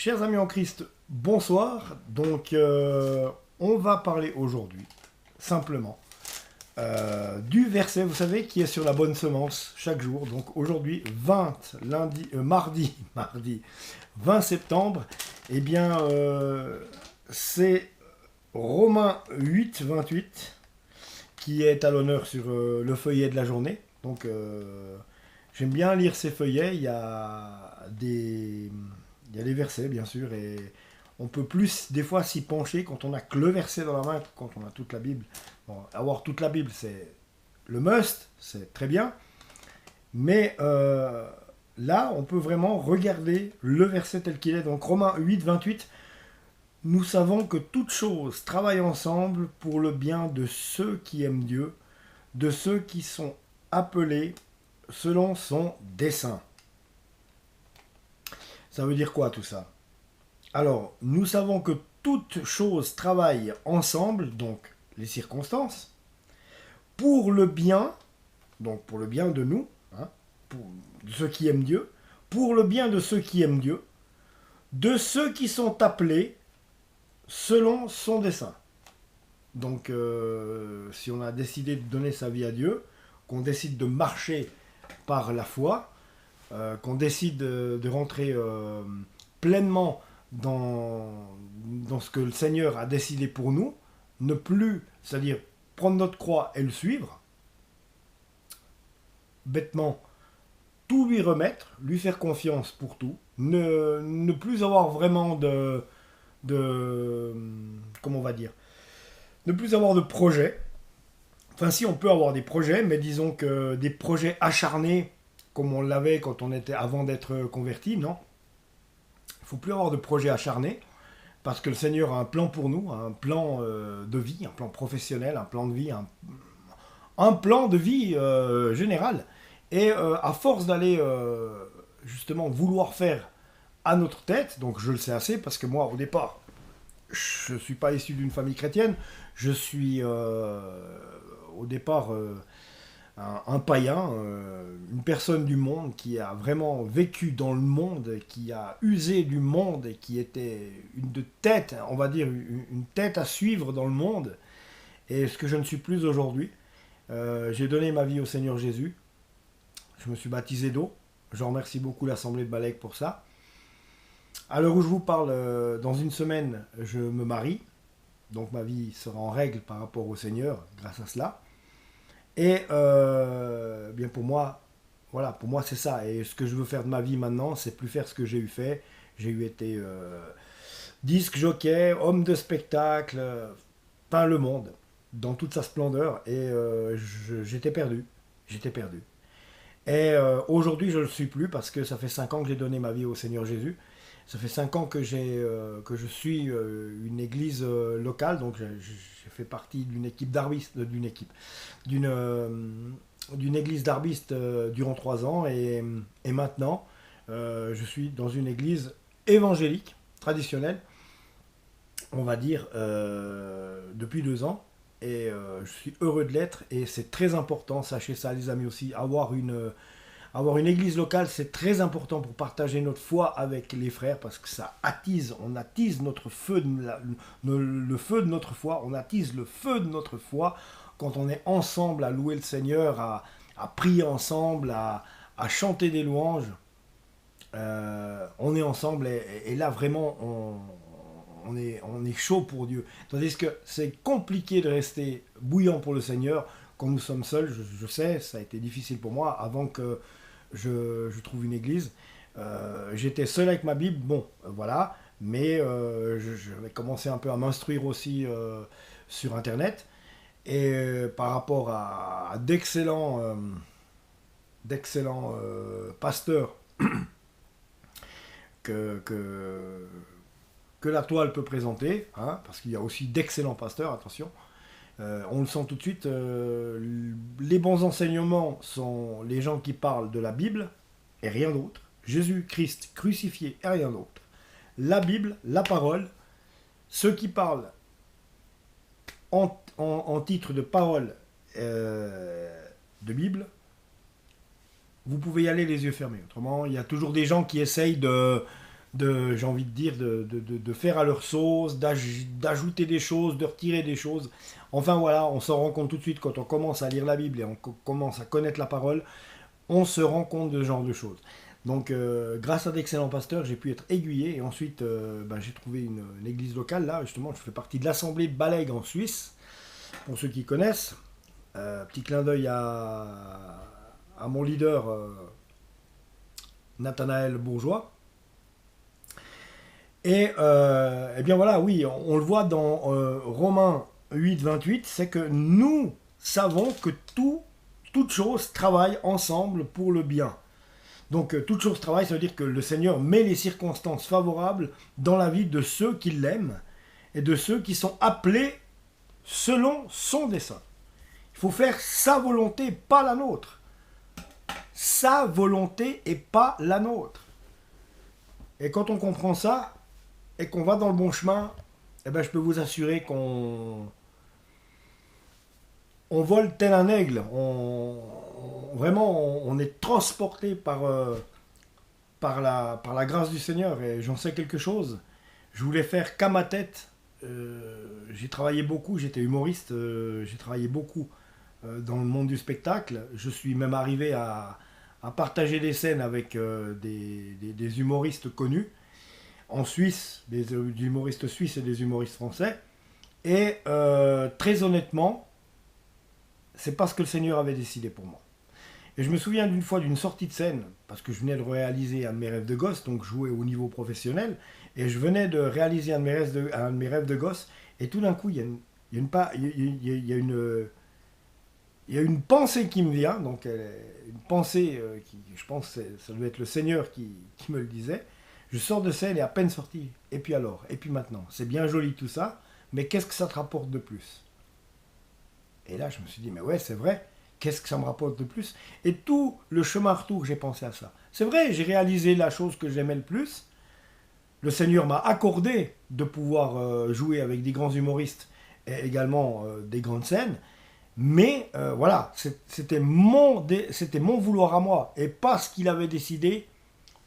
Chers amis en Christ, bonsoir. Donc, on va parler aujourd'hui, simplement, du verset, vous savez, qui est sur la bonne semence chaque jour. Donc, aujourd'hui, mardi 20 septembre, eh bien, c'est Romains 8, 28 qui est à l'honneur sur le feuillet de la journée. Donc, j'aime bien lire ces feuillets. Il y a des versets, bien sûr, et on peut plus, des fois, s'y pencher quand on n'a que le verset dans la main, que quand on a toute la Bible. Bon, avoir toute la Bible, c'est le must, c'est très bien. Mais là, on peut vraiment regarder le verset tel qu'il est. Donc, Romains 8, 28, nous savons que toutes choses travaillent ensemble pour le bien de ceux qui aiment Dieu, de ceux qui sont appelés selon son dessein. Ça veut dire quoi tout ça? Alors, nous savons que toutes choses travaillent ensemble, donc les circonstances, pour le bien, donc pour le bien de nous, hein, de ceux qui aiment Dieu, pour le bien de ceux qui aiment Dieu, de ceux qui sont appelés selon son dessein. Donc, si on a décidé de donner sa vie à Dieu, qu'on décide de marcher par la foi, qu'on décide de rentrer pleinement dans ce que le Seigneur a décidé pour nous, ne plus, c'est-à-dire prendre notre croix et le suivre, bêtement, tout lui remettre, lui faire confiance pour tout, ne plus avoir vraiment comment on va dire, ne plus avoir de projet. Enfin, si, on peut avoir des projets, mais disons que des projets acharnés, comme on l'avait quand on était avant d'être converti, non. Il ne faut plus avoir de projets acharnés, parce que le Seigneur a un plan pour nous, un plan de vie, un plan professionnel, un plan de vie, un plan de vie général. Et à force d'aller justement vouloir faire à notre tête, donc je le sais assez, parce que moi, au départ, je ne suis pas issu d'une famille chrétienne, je suis au départ un païen, une personne du monde qui a vraiment vécu dans le monde, qui a usé du monde et qui était une tête, on va dire, une tête à suivre dans le monde. Et ce que je ne suis plus aujourd'hui, j'ai donné ma vie au Seigneur Jésus. Je me suis baptisé d'eau. Je remercie beaucoup l'Assemblée de Balek pour ça. À l'heure où je vous parle, dans une semaine, je me marie. Donc ma vie sera en règle par rapport au Seigneur, grâce à cela. Et bien pour moi, voilà, pour moi c'est ça. Et ce que je veux faire de ma vie maintenant, c'est plus faire ce que j'ai eu fait. J'ai eu été disque jockey, homme de spectacle, peint le monde dans toute sa splendeur. Et j'étais perdu. J'étais perdu. Et aujourd'hui, je ne le suis plus parce que ça fait 5 ans que j'ai donné ma vie au Seigneur Jésus. Ça fait 5 ans que je suis une église locale, donc j'ai fait partie d'une équipe d'arbistes, d'une église d'arbistes durant 3 ans, et maintenant je suis dans une église évangélique, traditionnelle, on va dire, depuis 2 ans, et je suis heureux de l'être, et c'est très important, sachez ça les amis aussi, avoir une église locale, c'est très important pour partager notre foi avec les frères, parce que ça attise, on attise notre feu, le feu de notre foi, on attise le feu de notre foi quand on est ensemble à louer le Seigneur, à prier ensemble, à chanter des louanges. On est ensemble, et là vraiment on est chaud pour Dieu. Tandis que c'est compliqué de rester bouillant pour le Seigneur quand nous sommes seuls. Je sais, ça a été difficile pour moi avant que je trouve une église. J'étais seul avec ma Bible, bon, voilà, mais je vais commencer un peu à m'instruire aussi sur Internet. Et par rapport à d'excellents pasteurs que, que, que la toile peut présenter, hein, parce qu'il y a aussi d'excellents pasteurs, attention. On le sent tout de suite, les bons enseignements sont les gens qui parlent de la Bible et rien d'autre. Jésus-Christ crucifié et rien d'autre. La Bible, la parole, ceux qui parlent en titre de parole de Bible, vous pouvez y aller les yeux fermés. Autrement, il y a toujours des gens qui essayent j'ai envie de dire, de faire à leur sauce, d'ajouter des choses, de retirer des choses. Enfin voilà, on s'en rend compte tout de suite quand on commence à lire la Bible et on commence à connaître la parole, on se rend compte de ce genre de choses. Donc grâce à d'excellents pasteurs, j'ai pu être aiguillé et ensuite j'ai trouvé une église locale là, justement, je fais partie de l'assemblée de Balagues en Suisse, pour ceux qui connaissent. Petit clin d'œil à mon leader Nathanaël Bourgeois. Et eh bien voilà, oui, on le voit dans Romains 8, 28, c'est que nous savons que toute chose travaille ensemble pour le bien. Donc toute chose travaille, ça veut dire que le Seigneur met les circonstances favorables dans la vie de ceux qui l'aiment et de ceux qui sont appelés selon son dessein. Il faut faire sa volonté, pas la nôtre. Sa volonté et pas la nôtre. Et quand on comprend ça, et qu'on va dans le bon chemin, eh ben, je peux vous assurer qu'on vole tel un aigle. Vraiment, on est transporté par la grâce du Seigneur. Et j'en sais quelque chose. Je voulais faire qu'à ma tête. J'ai travaillé beaucoup, j'étais humoriste, j'ai travaillé beaucoup dans le monde du spectacle. Je suis même arrivé à partager des scènes avec des humoristes connus. En Suisse, des humoristes suisses et des humoristes français. Et très honnêtement, c'est pas ce que le Seigneur avait décidé pour moi. Et je me souviens d'une fois d'une sortie de scène, parce que je venais de réaliser un de mes rêves de gosse, donc jouer au niveau professionnel, et je venais de réaliser un de mes rêves de gosse, et tout d'un coup, il y a une pensée qui me vient, donc une pensée qui, je pense, ça doit être le Seigneur qui me le disait. Je sors de scène et à peine sorti. Et puis alors? Et puis maintenant? C'est bien joli tout ça, mais qu'est-ce que ça te rapporte de plus? Et là, je me suis dit, mais ouais, c'est vrai. Qu'est-ce que ça me rapporte de plus? Et tout le chemin retour, j'ai pensé à ça. C'est vrai, j'ai réalisé la chose que j'aimais le plus. Le Seigneur m'a accordé de pouvoir jouer avec des grands humoristes et également des grandes scènes. Mais voilà, c'était mon vouloir à moi et pas ce qu'il avait décidé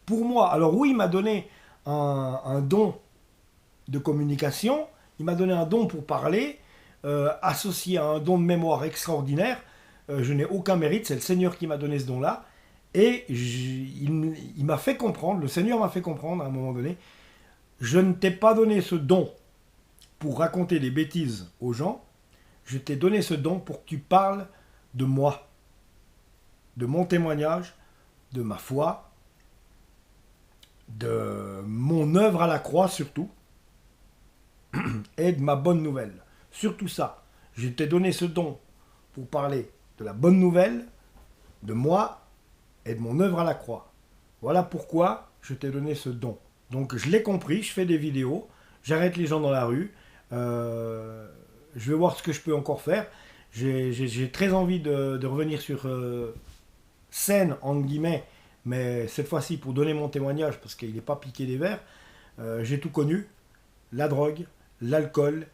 pour moi. Alors oui, il m'a donné un don de communication, il m'a donné un don pour parler, associé à un don de mémoire extraordinaire. Je n'ai aucun mérite, c'est le Seigneur qui m'a donné ce don-là. Et il m'a fait comprendre, le Seigneur m'a fait comprendre à un moment donné, je ne t'ai pas donné ce don pour raconter des bêtises aux gens, je t'ai donné ce don pour que tu parles de moi, de mon témoignage, de ma foi, de mon œuvre à la croix surtout, et de ma bonne nouvelle. Surtout ça, je t'ai donné ce don pour parler de la bonne nouvelle, de moi et de mon œuvre à la croix. Voilà pourquoi je t'ai donné ce don. Donc je l'ai compris, je fais des vidéos, j'arrête les gens dans la rue, je vais voir ce que je peux encore faire. J'ai très envie de revenir sur scène, entre guillemets, mais cette fois-ci pour donner mon témoignage, parce qu'il n'est pas piqué des verres. J'ai tout connu, la drogue, l'alcool,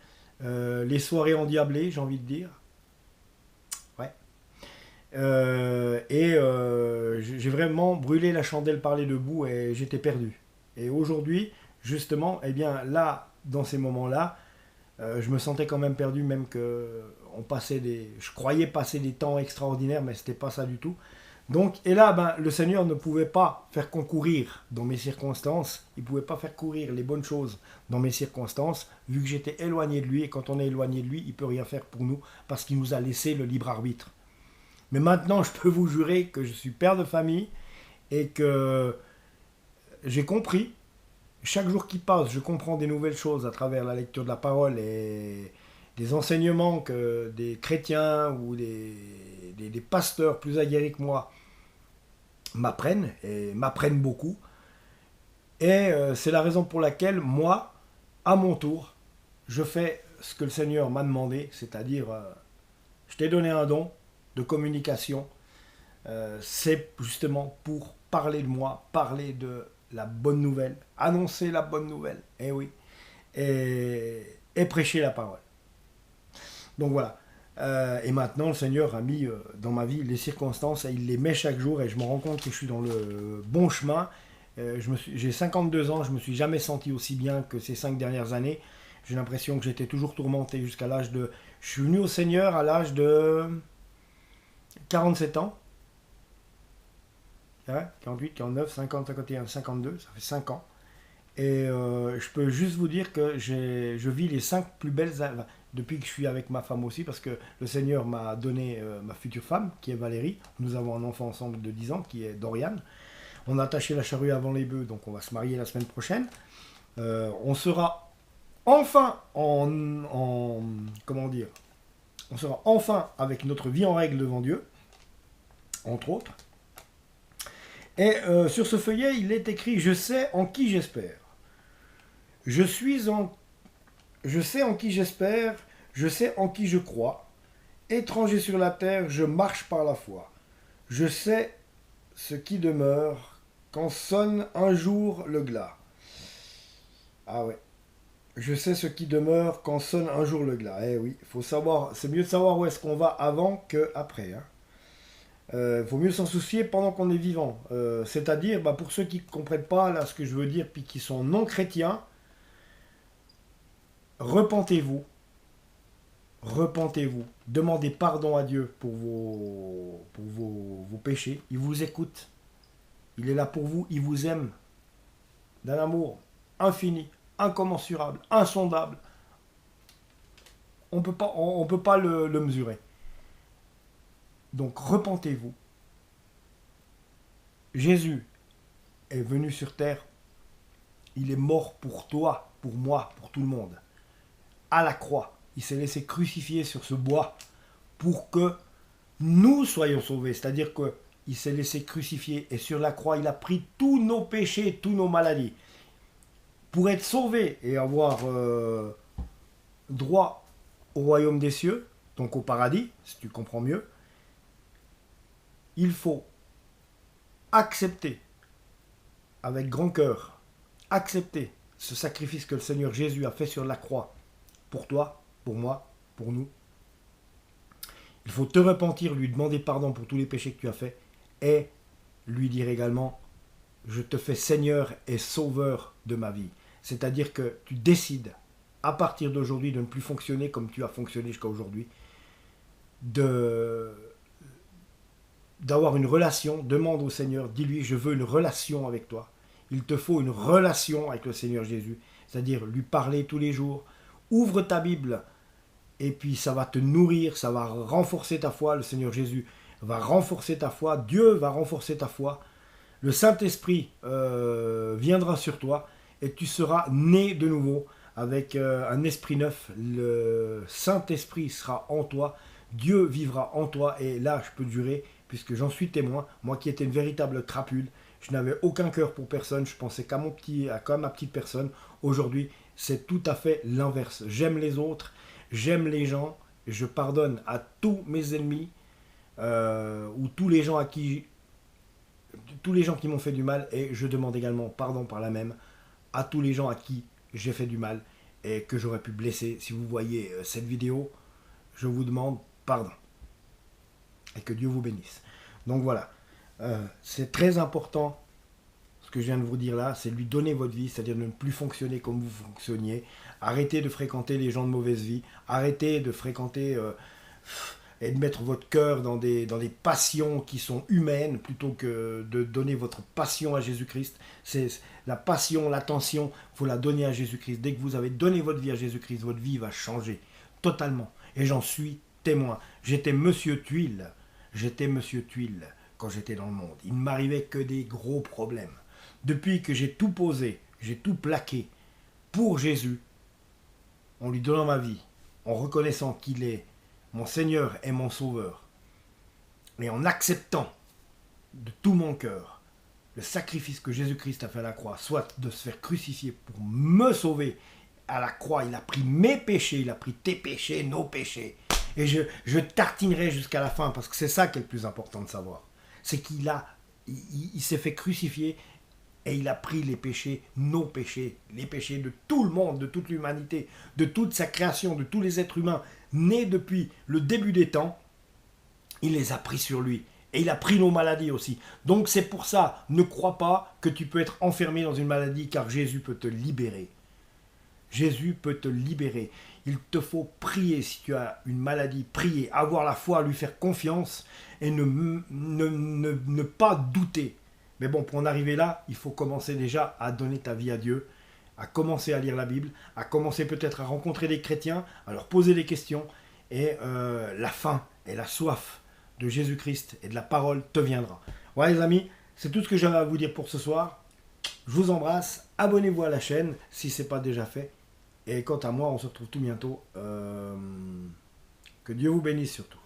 les soirées endiablées, j'ai envie de dire. Ouais. J'ai vraiment brûlé la chandelle par les deux bouts et j'étais perdu. Et aujourd'hui, justement, eh bien là, dans ces moments-là, je me sentais quand même perdu, même que je croyais passer des temps extraordinaires, mais c'était pas ça du tout. Donc, et là, le Seigneur ne pouvait pas faire concourir dans mes circonstances, il ne pouvait pas faire courir les bonnes choses dans mes circonstances, vu que j'étais éloigné de lui, et quand on est éloigné de lui, il ne peut rien faire pour nous, parce qu'il nous a laissé le libre arbitre. Mais maintenant, je peux vous jurer que je suis père de famille, et que j'ai compris, chaque jour qui passe, je comprends des nouvelles choses à travers la lecture de la parole, et des enseignements que des chrétiens ou des pasteurs plus aguerris que moi m'apprennent, et m'apprennent beaucoup. Et c'est la raison pour laquelle moi, à mon tour, je fais ce que le Seigneur m'a demandé, c'est-à-dire, je t'ai donné un don de communication, c'est justement pour parler de moi, parler de la bonne nouvelle, annoncer la bonne nouvelle, et oui, et prêcher la parole. Donc voilà. Et maintenant, le Seigneur a mis dans ma vie les circonstances et il les met chaque jour et je me rends compte que je suis dans le bon chemin J'ai 52 ans, je me suis jamais senti aussi bien que ces 5 dernières années. J'ai l'impression que j'étais toujours tourmenté jusqu'à l'âge de... Je suis venu au Seigneur à l'âge de 47 ans. Ouais, 48, 49, 50, 51, 52, ça fait 5 ans. Et je peux juste vous dire que je vis les 5 plus belles années, depuis que je suis avec ma femme aussi, parce que le Seigneur m'a donné ma future femme, qui est Valérie. Nous avons un enfant ensemble de 10 ans, qui est Dorian. On a attaché la charrue avant les bœufs, donc on va se marier la semaine prochaine. On sera enfin comment dire, on sera enfin avec notre vie en règle devant Dieu, entre autres. Et sur ce feuillet, il est écrit « Je sais en qui j'espère. Je sais en qui j'espère, je sais en qui je crois. Étranger sur la terre, je marche par la foi. Je sais ce qui demeure quand sonne un jour le glas. » Ah ouais. Je sais ce qui demeure quand sonne un jour le glas. Eh oui, faut savoir, c'est mieux de savoir où est-ce qu'on va avant qu'après. Vaut mieux s'en soucier pendant qu'on est vivant. C'est-à-dire, pour ceux qui ne comprennent pas là ce que je veux dire, puis qui sont non chrétiens, repentez-vous. Repentez-vous. Demandez pardon à Dieu pour vos péchés. Il vous écoute. Il est là pour vous. Il vous aime. D'un amour infini, incommensurable, insondable. On peut pas le mesurer. Donc repentez-vous. Jésus est venu sur terre. Il est mort pour toi, pour moi, pour tout le monde. À la croix. Il s'est laissé crucifier sur ce bois pour que nous soyons sauvés. C'est-à-dire qu'il s'est laissé crucifier et sur la croix, il a pris tous nos péchés, toutes nos maladies. Pour être sauvé et avoir droit au royaume des cieux, donc au paradis, si tu comprends mieux, il faut accepter avec grand cœur, accepter ce sacrifice que le Seigneur Jésus a fait sur la croix pour toi, pour moi, pour nous. Il faut te repentir, lui demander pardon pour tous les péchés que tu as faits et lui dire également « Je te fais Seigneur et Sauveur de ma vie ». C'est-à-dire que tu décides à partir d'aujourd'hui de ne plus fonctionner comme tu as fonctionné jusqu'à aujourd'hui, d'avoir une relation, demande au Seigneur, dis-lui, je veux une relation avec toi. Il te faut une relation avec le Seigneur Jésus, c'est-à-dire lui parler tous les jours. Ouvre ta Bible et puis ça va te nourrir, ça va renforcer ta foi. Le Seigneur Jésus va renforcer ta foi, Dieu va renforcer ta foi. Le Saint-Esprit viendra sur toi et tu seras né de nouveau avec un esprit neuf. Le Saint-Esprit sera en toi, Dieu vivra en toi et là je peux durer puisque j'en suis témoin, moi qui étais une véritable crapule, je n'avais aucun cœur pour personne, je pensais qu'à ma petite personne. Aujourd'hui, c'est tout à fait l'inverse. J'aime les autres, j'aime les gens, je pardonne à tous mes ennemis, ou tous les gens qui m'ont fait du mal, et je demande également pardon par la même à tous les gens à qui j'ai fait du mal et que j'aurais pu blesser. Si vous voyez cette vidéo, je vous demande pardon. Et que Dieu vous bénisse. Donc voilà, c'est très important ce que je viens de vous dire là, c'est lui donner votre vie, c'est-à-dire de ne plus fonctionner comme vous fonctionniez, arrêtez de fréquenter les gens de mauvaise vie, arrêtez de fréquenter et de mettre votre cœur dans des passions qui sont humaines plutôt que de donner votre passion à Jésus-Christ. C'est la passion, l'attention, il faut la donner à Jésus-Christ. Dès que vous avez donné votre vie à Jésus-Christ, votre vie va changer totalement. Et j'en suis témoin. J'étais Monsieur Tuile quand j'étais dans le monde. Il ne m'arrivait que des gros problèmes. Depuis que j'ai tout posé, j'ai tout plaqué pour Jésus, en lui donnant ma vie, en reconnaissant qu'il est mon Seigneur et mon Sauveur, et en acceptant de tout mon cœur le sacrifice que Jésus-Christ a fait à la croix, soit de se faire crucifier pour me sauver à la croix, il a pris mes péchés, il a pris tes péchés, nos péchés, et je tartinerai jusqu'à la fin, parce que c'est ça qui est le plus important de savoir, c'est il s'est fait crucifier, et il a pris les péchés, nos péchés, les péchés de tout le monde, de toute l'humanité, de toute sa création, de tous les êtres humains, nés depuis le début des temps. Il les a pris sur lui. Et il a pris nos maladies aussi. Donc c'est pour ça, ne crois pas que tu peux être enfermé dans une maladie, car Jésus peut te libérer. Jésus peut te libérer. Il te faut prier si tu as une maladie, prier, avoir la foi, lui faire confiance et ne pas douter. Mais bon, pour en arriver là, il faut commencer déjà à donner ta vie à Dieu, à commencer à lire la Bible, à commencer peut-être à rencontrer des chrétiens, à leur poser des questions, et la faim et la soif de Jésus-Christ et de la parole te viendra. Voilà les amis, c'est tout ce que j'avais à vous dire pour ce soir. Je vous embrasse, abonnez-vous à la chaîne si ce n'est pas déjà fait. Et quant à moi, on se retrouve tout bientôt. Que Dieu vous bénisse surtout.